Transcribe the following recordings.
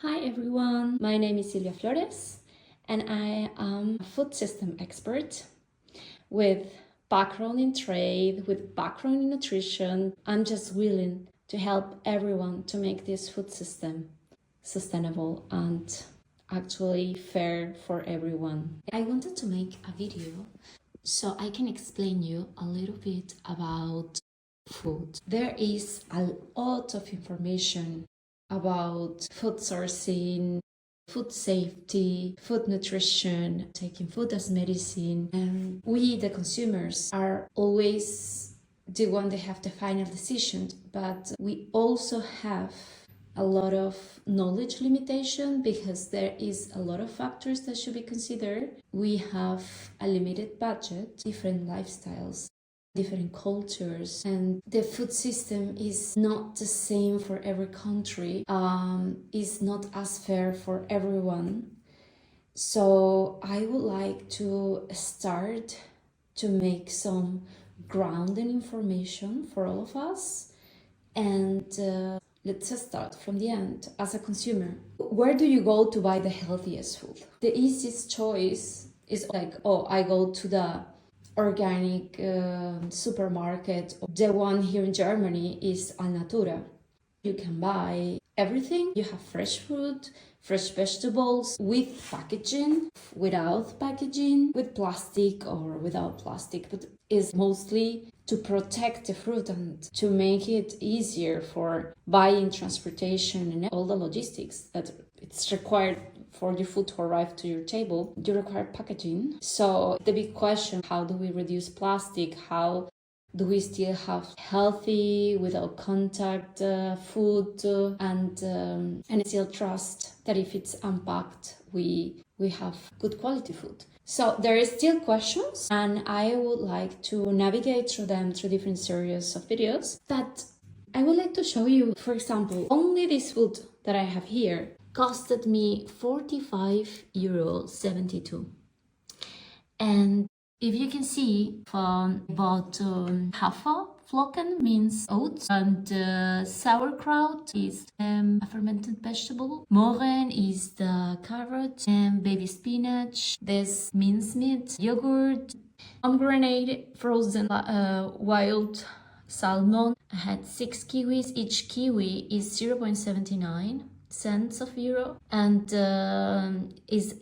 Hi everyone, my name is Silvia Flores and I am a food system expert with background in trade, with background in nutrition. I'm just willing to help everyone to make this food system sustainable and actually fair for everyone. I wanted to make a video so I can explain you a little bit about food. There is a lot of information about food sourcing, food safety, food nutrition, taking food as medicine. And we, the consumers, are always the one that have the final decision, but we also have a lot of knowledge limitation because there is a lot of factors that should be considered. We have a limited budget, different lifestyles, different cultures, and the food system is not the same for every country, is not as fair for everyone. So I would like to start to make some grounding information for all of us, and let's just start from the end. As a consumer, where do you go to buy the healthiest food? The easiest choice is like, oh, I go to the organic supermarket. The one here in Germany is Alnatura. You can buy everything. You have fresh fruit, fresh vegetables with packaging, without packaging, with plastic or without plastic, but is mostly to protect the fruit and to make it easier for buying, transportation, and all the logistics that it's required for your food to arrive to your table. You require packaging. So the big question, how do we reduce plastic? How do we still have healthy, without contact food, and still trust that if it's unpacked, we have good quality food? So there is still questions, and I would like to navigate through them through different series of videos. But I would like to show you, for example, only this food that I have here costed me €45.72. And if you can see, from about Haferflocken means oats, and sauerkraut is a fermented vegetable. Mohren is the carrot, and baby spinach. This mincemeat, yogurt, pomegranate, frozen wild salmon. I had 6 kiwis. Each kiwi is 0.79 cents of euro, and is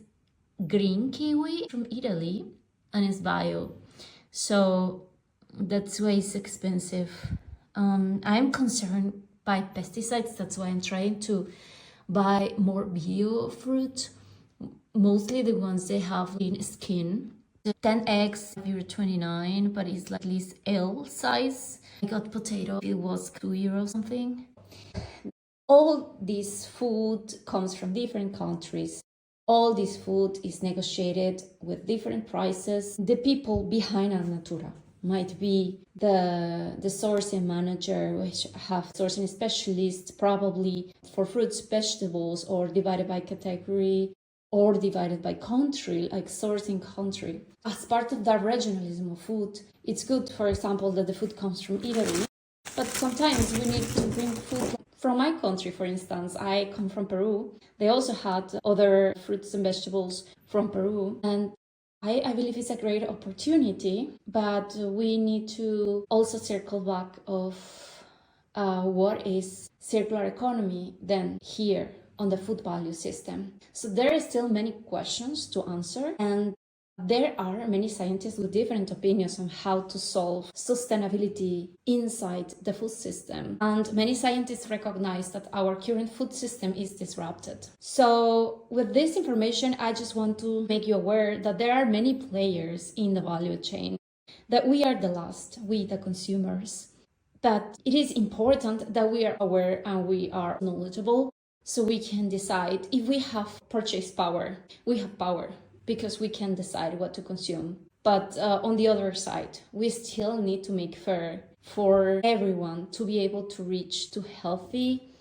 green kiwi from Italy, and it's bio, so that's why it's expensive. I'm concerned by pesticides, that's why I'm trying to buy more bio fruit, mostly the ones they have in skin. The 10 eggs, €29, but it's like at least L size. I got potato, it was €2 something. All this food comes from different countries. All this food is negotiated with different prices. The people behind Alnatura might be the sourcing manager, which have sourcing specialists probably for fruits, vegetables, or divided by category. or divided by country, like sourcing country. As part of that regionalism of food, it's good, for example, that the food comes from Italy, but sometimes we need to bring food from my country, for instance. I come from Peru. They also had other fruits and vegetables from Peru. And I believe it's a great opportunity, but we need to also circle back of what is circular economy then here on the food value system. So there are still many questions to answer, and there are many scientists with different opinions on how to solve sustainability inside the food system. And many scientists recognize that our current food system is disrupted. So with this information, I just want to make you aware that there are many players in the value chain, that we are the last, we the consumers, that it is important that we are aware and we are knowledgeable so we can decide. If we have purchase power, we have power because we can decide what to consume. But on the other side, we still need to make fair for everyone to be able to reach to healthy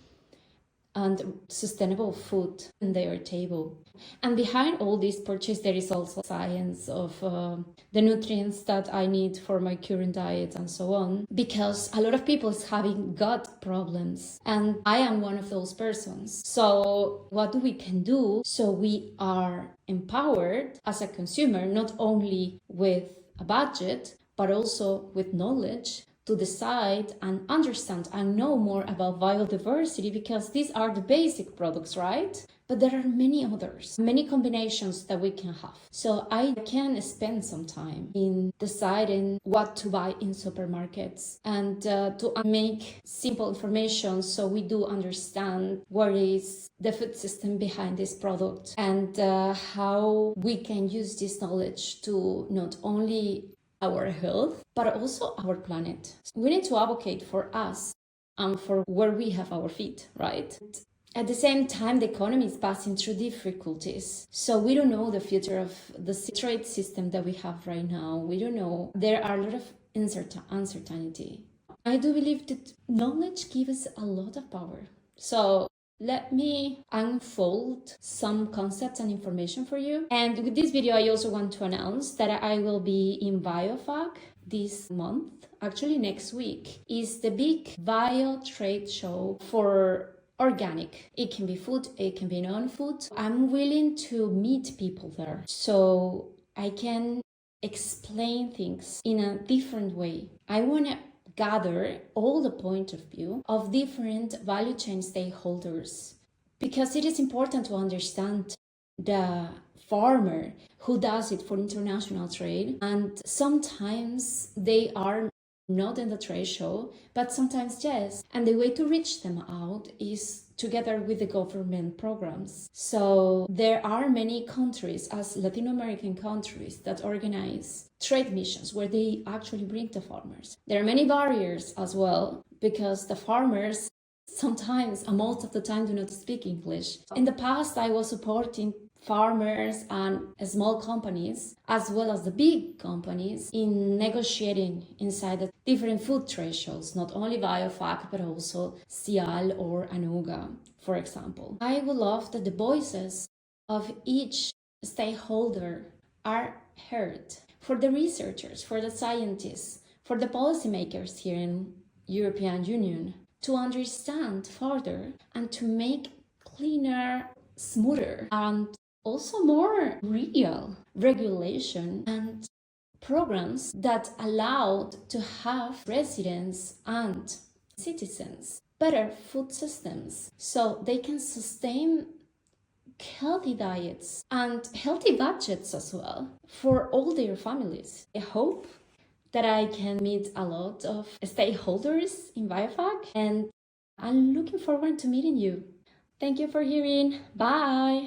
and sustainable food in their table. And behind all this purchase, there is also science of the nutrients that I need for my current diet and so on, because a lot of people is having gut problems, and I am one of those persons. So what we can do so we are empowered as a consumer, not only with a budget, but also with knowledge, to decide and understand and know more about biodiversity, because these are the basic products, right? But there are many others, many combinations that we can have. So I can spend some time in deciding what to buy in supermarkets and to make simple information so we do understand what is the food system behind this product and how we can use this knowledge to not only our health, but also our planet. We need to advocate for us and for where we have our feet, right? At the same time, the economy is passing through difficulties. So we don't know the future of the trade system that we have right now. We don't know. There are a lot of uncertainty. I do believe that knowledge gives us a lot of power. So let me unfold some concepts and information for you. And with this video, I also want to announce that I will be in Biofach this month. Actually, next week is the big bio trade show for organic. It can be food, it can be non-food. I'm willing to meet people there so I can explain things in a different way. I want to gather all the point of view of different value chain stakeholders, because it is important to understand the farmer who does it for international trade, and sometimes they are not in the trade show, but sometimes yes, and the way to reach them out is together with the government programs. So there are many countries, as Latin American countries, that organize trade missions where they actually bring the farmers. There are many barriers as well, because the farmers sometimes, and most of the time, do not speak English. In the past, I was supporting farmers and small companies, as well as the big companies, in negotiating inside the different food trade shows, not only Biofach, but also Cial or Anuga, for example. I would love that the voices of each stakeholder are heard, for the researchers, for the scientists, for the policymakers here in European Union, to understand further and to make cleaner, smoother, and also more real regulation and programs that allowed to have residents and citizens better food systems so they can sustain healthy diets and healthy budgets as well for all their families. I hope that I can meet a lot of stakeholders in Biofach, and I'm looking forward to meeting you. Thank you for hearing. Bye!